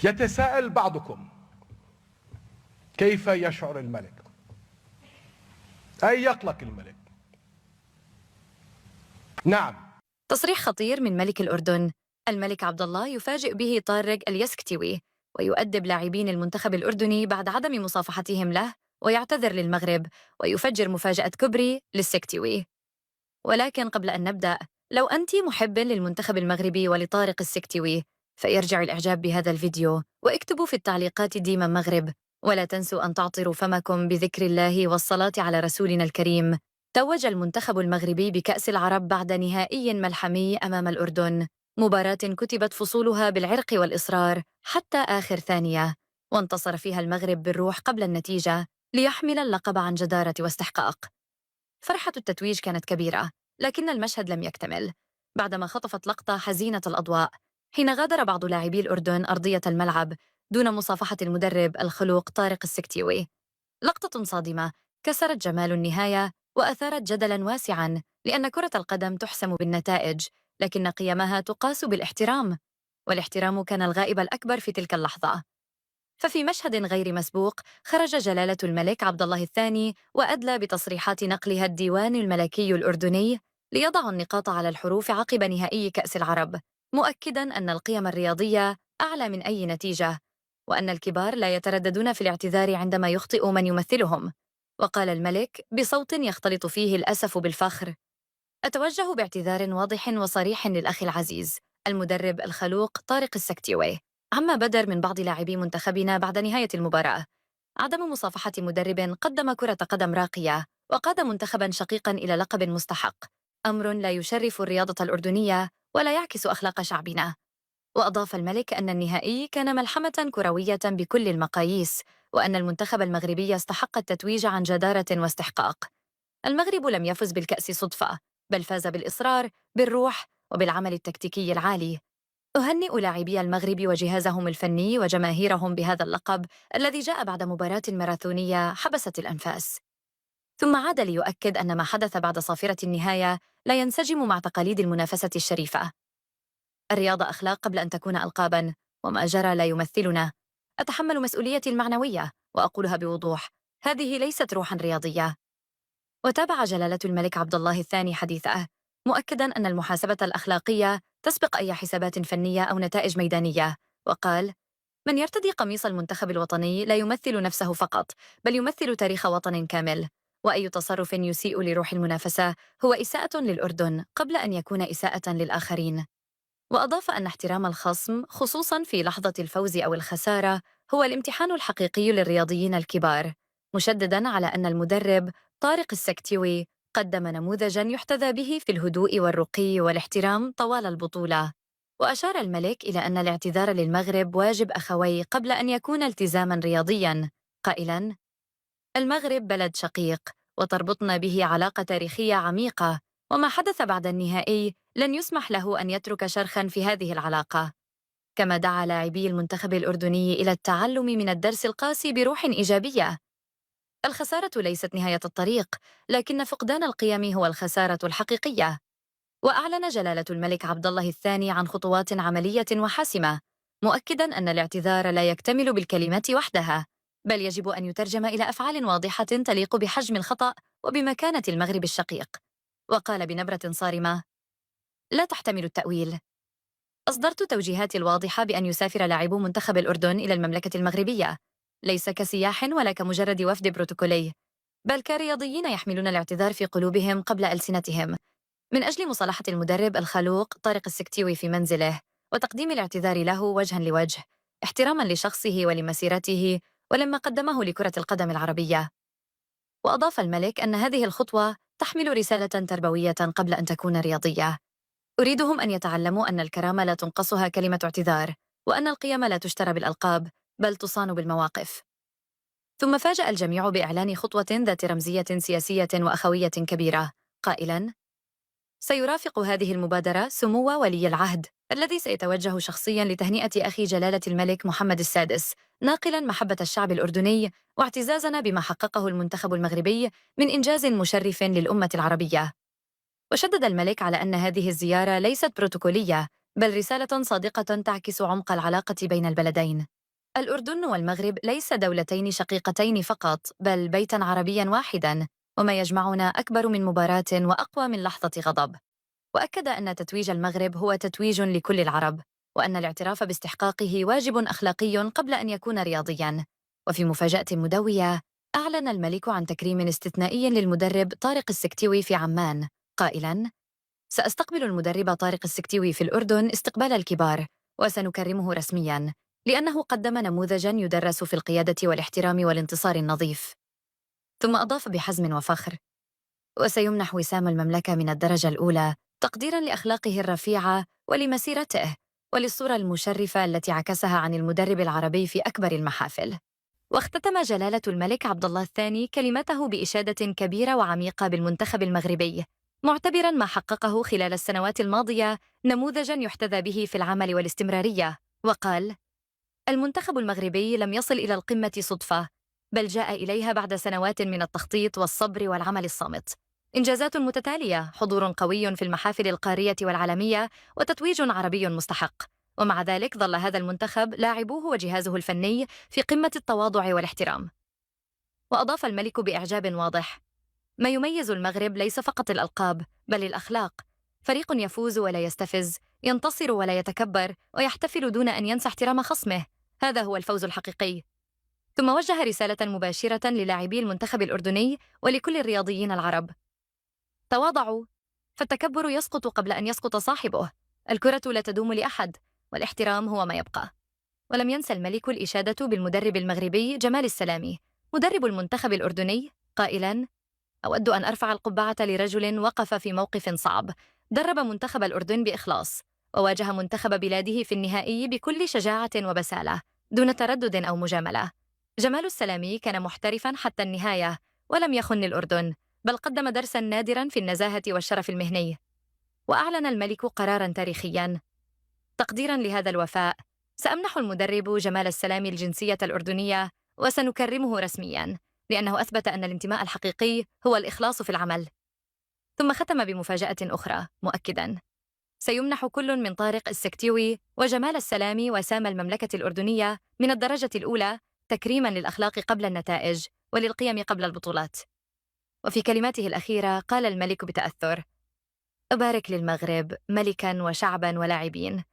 يتساءل بعضكم: كيف يشعر الملك؟ أي يقلق الملك؟ نعم. تصريح خطير من ملك الأردن. الملك عبد الله يفاجئ به طارق اليسكتوي ويؤدب لاعبين المنتخب الأردني بعد عدم مصافحتهم له، ويعتذر للمغرب ويفجر مفاجأة كبري للسكتوي. ولكن قبل أن نبدأ، لو أنت محب للمنتخب المغربي ولطارق السكتوي فيرجع الإعجاب بهذا الفيديو واكتبوا في التعليقات ديما مغرب، ولا تنسوا أن تعطروا فمكم بذكر الله والصلاة على رسولنا الكريم. توج المنتخب المغربي بكأس العرب بعد نهائي ملحمي أمام الأردن، مباراة كتبت فصولها بالعرق والإصرار حتى آخر ثانية، وانتصر فيها المغرب بالروح قبل النتيجة ليحمل اللقب عن جدارة واستحقاق. فرحة التتويج كانت كبيرة، لكن المشهد لم يكتمل بعدما خطفت لقطة حزينة الأضواء حين غادر بعض لاعبي الأردن أرضية الملعب دون مصافحة المدرب الخلوق طارق السكتيوي. لقطة صادمة كسرت جمال النهاية وأثارت جدلاً واسعاً، لأن كرة القدم تحسم بالنتائج، لكن قيمها تقاس بالاحترام، والاحترام كان الغائب الأكبر في تلك اللحظة. ففي مشهد غير مسبوق خرج جلالة الملك عبد الله الثاني وأدلى بتصريحات نقلها الديوان الملكي الأردني ليضع النقاط على الحروف عقب نهائي كأس العرب، مؤكداً أن القيم الرياضية أعلى من أي نتيجة، وأن الكبار لا يترددون في الاعتذار عندما يخطئ من يمثلهم. وقال الملك بصوت يختلط فيه الأسف بالفخر: أتوجه باعتذار واضح وصريح للأخ العزيز المدرب الخلوق طارق السكتيوي عما بدر من بعض لاعبي منتخبنا بعد نهاية المباراة. عدم مصافحة مدرب قدم كرة قدم راقية وقاد منتخبا شقيقا إلى لقب مستحق، أمر لا يشرف الرياضة الأردنية ولا يعكس أخلاق شعبنا. وأضاف الملك أن النهائي كان ملحمة كروية بكل المقاييس، وأن المنتخب المغربي يستحق التتويج عن جدارة واستحقاق. المغرب لم يفز بالكأس صدفة، بل فاز بالإصرار، بالروح، وبالعمل التكتيكي العالي. أهنئ لاعبي المغرب وجهازهم الفني وجماهيرهم بهذا اللقب الذي جاء بعد مباراة ماراثونية حبست الأنفاس. ثم عاد ليؤكد أن ما حدث بعد صافرة النهاية لا ينسجم مع تقاليد المنافسة الشريفة. الرياضة أخلاق قبل أن تكون ألقاباً، وما جرى لا يمثلنا. أتحمل مسؤوليتي المعنوية وأقولها بوضوح: هذه ليست روحاً رياضية. وتابع جلالة الملك عبد الله الثاني حديثه، مؤكداً أن المحاسبة الأخلاقية تسبق أي حسابات فنية أو نتائج ميدانية، وقال: من يرتدي قميص المنتخب الوطني لا يمثل نفسه فقط، بل يمثل تاريخ وطن كامل، وأي تصرف يسيء لروح المنافسة هو إساءة للأردن قبل أن يكون إساءة للآخرين. وأضاف أن احترام الخصم خصوصاً في لحظة الفوز أو الخسارة هو الامتحان الحقيقي للرياضيين الكبار، مشدداً على أن المدرب طارق السكتيوي قدم نموذجاً يحتذى به في الهدوء والرقي والاحترام طوال البطولة. وأشار الملك إلى أن الاعتذار للمغرب واجب أخوي قبل أن يكون التزاماً رياضياً، قائلاً: المغرب بلد شقيق وتربطنا به علاقة تاريخية عميقة، وما حدث بعد النهائي لن يسمح له أن يترك شرخاً في هذه العلاقة. كما دعا لاعبي المنتخب الأردني إلى التعلم من الدرس القاسي بروح إيجابية. الخسارة ليست نهاية الطريق، لكن فقدان القيم هو الخسارة الحقيقية. وأعلن جلالة الملك عبد الله الثاني عن خطوات عملية وحاسمة، مؤكداً أن الاعتذار لا يكتمل بالكلمات وحدها، بل يجب أن يترجم إلى أفعال واضحة تليق بحجم الخطأ وبمكانة المغرب الشقيق. وقال بنبرة صارمة: لا تحتمل التأويل. أصدرت توجيهاتي الواضحة بأن يسافر لاعبو منتخب الأردن إلى المملكة المغربية، ليس كسياح ولا كمجرد وفد بروتوكولي، بل كرياضيين يحملون الاعتذار في قلوبهم قبل ألسنتهم، من أجل مصالحة المدرب الخلوق طارق السكتيوي في منزله، وتقديم الاعتذار له وجهاً لوجه، احتراماً لشخصه ولمسيرته ولما قدمه لكرة القدم العربية. وأضاف الملك أن هذه الخطوة تحمل رسالة تربوية قبل أن تكون رياضية. أريدهم أن يتعلموا أن الكرامة لا تنقصها كلمة اعتذار، وأن القيم لا تشترى بالألقاب، بل تصان بالمواقف. ثم فاجأ الجميع بإعلان خطوة ذات رمزية سياسية وأخوية كبيرة، قائلاً: سيرافق هذه المبادرة سمو ولي العهد الذي سيتوجه شخصياً لتهنئة أخي جلالة الملك محمد السادس، ناقلاً محبة الشعب الأردني واعتزازنا بما حققه المنتخب المغربي من إنجاز مشرف للأمة العربية. وشدد الملك على أن هذه الزيارة ليست بروتوكولية، بل رسالة صادقة تعكس عمق العلاقة بين البلدين. الأردن والمغرب ليس دولتين شقيقتين فقط، بل بيتاً عربياً واحداً، وما يجمعنا أكبر من مباراة وأقوى من لحظة غضب. وأكد أن تتويج المغرب هو تتويج لكل العرب، وأن الاعتراف باستحقاقه واجب أخلاقي قبل أن يكون رياضياً. وفي مفاجأة مدوية، أعلن الملك عن تكريم استثنائي للمدرب طارق السكتيوي في عمان، قائلاً: سأستقبل المدرب طارق السكتيوي في الأردن استقبال الكبار، وسنكرمه رسمياً، لأنه قدم نموذجاً يدرس في القيادة والاحترام والانتصار النظيف. ثم أضاف بحزم وفخر: وسيمنح وسام المملكة من الدرجة الأولى تقديراً لأخلاقه الرفيعة ولمسيرته وللصورة المشرفة التي عكسها عن المدرب العربي في أكبر المحافل. واختتم جلالة الملك عبد الله الثاني كلمته بإشادة كبيرة وعميقة بالمنتخب المغربي، معتبراً ما حققه خلال السنوات الماضية نموذجاً يحتذى به في العمل والاستمرارية، وقال: المنتخب المغربي لم يصل إلى القمة صدفة، بل جاء إليها بعد سنوات من التخطيط والصبر والعمل الصامت. إنجازات متتالية، حضور قوي في المحافل القارية والعالمية، وتتويج عربي مستحق. ومع ذلك ظل هذا المنتخب لاعبوه وجهازه الفني في قمة التواضع والاحترام. وأضاف الملك بإعجاب واضح: ما يميز المغرب ليس فقط الألقاب، بل الأخلاق. فريق يفوز ولا يستفز، ينتصر ولا يتكبر، ويحتفل دون أن ينسى احترام خصمه. هذا هو الفوز الحقيقي. ثم وجه رسالة مباشرة للاعبي المنتخب الأردني ولكل الرياضيين العرب: تواضعوا، فالتكبر يسقط قبل أن يسقط صاحبه. الكرة لا تدوم لأحد، والاحترام هو ما يبقى. ولم ينسى الملك الإشادة بالمدرب المغربي جمال السلامي، مدرب المنتخب الأردني، قائلاً: أود أن أرفع القبعة لرجل وقف في موقف صعب، درب منتخب الأردن بإخلاص، وواجه منتخب بلاده في النهائي بكل شجاعة وبسالة، دون تردد أو مجاملة. جمال السلامي كان محترفاً حتى النهاية، ولم يخن الأردن، بل قدم درساً نادراً في النزاهة والشرف المهني. وأعلن الملك قراراً تاريخياً: تقديراً لهذا الوفاء، سأمنح المدرب جمال السلامي الجنسية الأردنية، وسنكرمه رسمياً، لأنه أثبت أن الانتماء الحقيقي هو الإخلاص في العمل. ثم ختم بمفاجأة أخرى، مؤكداً: سيمنح كل من طارق السكتيوي وجمال السلامي وسام المملكة الأردنية من الدرجة الأولى تكريماً للأخلاق قبل النتائج وللقيم قبل البطولات. وفي كلماته الأخيرة قال الملك بتأثر: أبارك للمغرب ملكاً وشعباً ولاعبين.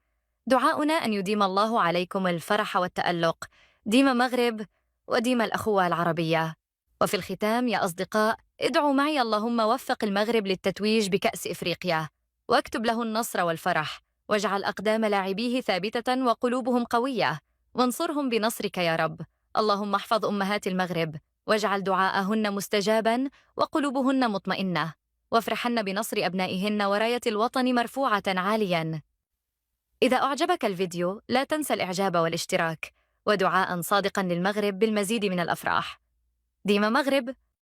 دعاؤنا أن يديم الله عليكم الفرح والتألق، ديم مغرب وديم الأخوة العربية. وفي الختام يا أصدقاء، ادعوا معي: اللهم وفق المغرب للتتويج بكأس إفريقيا، واكتب له النصر والفرح، واجعل أقدام لاعبيه ثابتة وقلوبهم قوية، وانصرهم بنصرك يا رب. اللهم احفظ أمهات المغرب، واجعل دعاءهن مستجابا وقلوبهن مطمئنة، وافرحن بنصر أبنائهن وراية الوطن مرفوعة عالياً. إذا أعجبك الفيديو لا تنسى الإعجاب والاشتراك، ودعاء صادقا للمغرب بالمزيد من الأفراح. ديما مغرب،